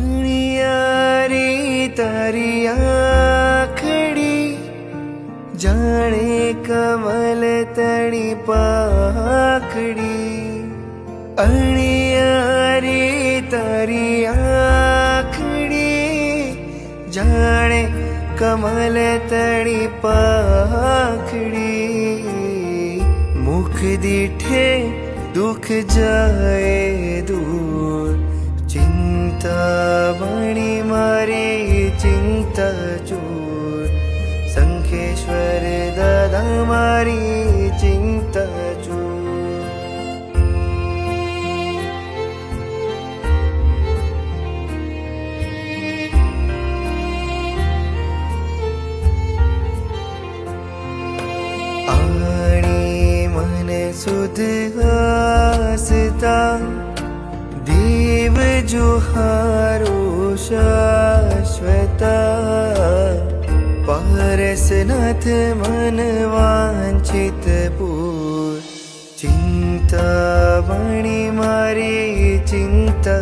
अणियारी तारी आखड़ी जाने कमल तड़ी पाखड़ी। अणियारी तारी आखड़ी जाने कमल तड़ी पाखड़ी। मुख दीठे दुख जाए दूर चिंता बणी मारी चिंता चूर। संखेश्वर दादा मारी चिंता चूर। आणी मन सुध हासता देव जुहारो शाश्वता। पारसनाथ मन वांछित पूर चिंता बणी मारी चिंता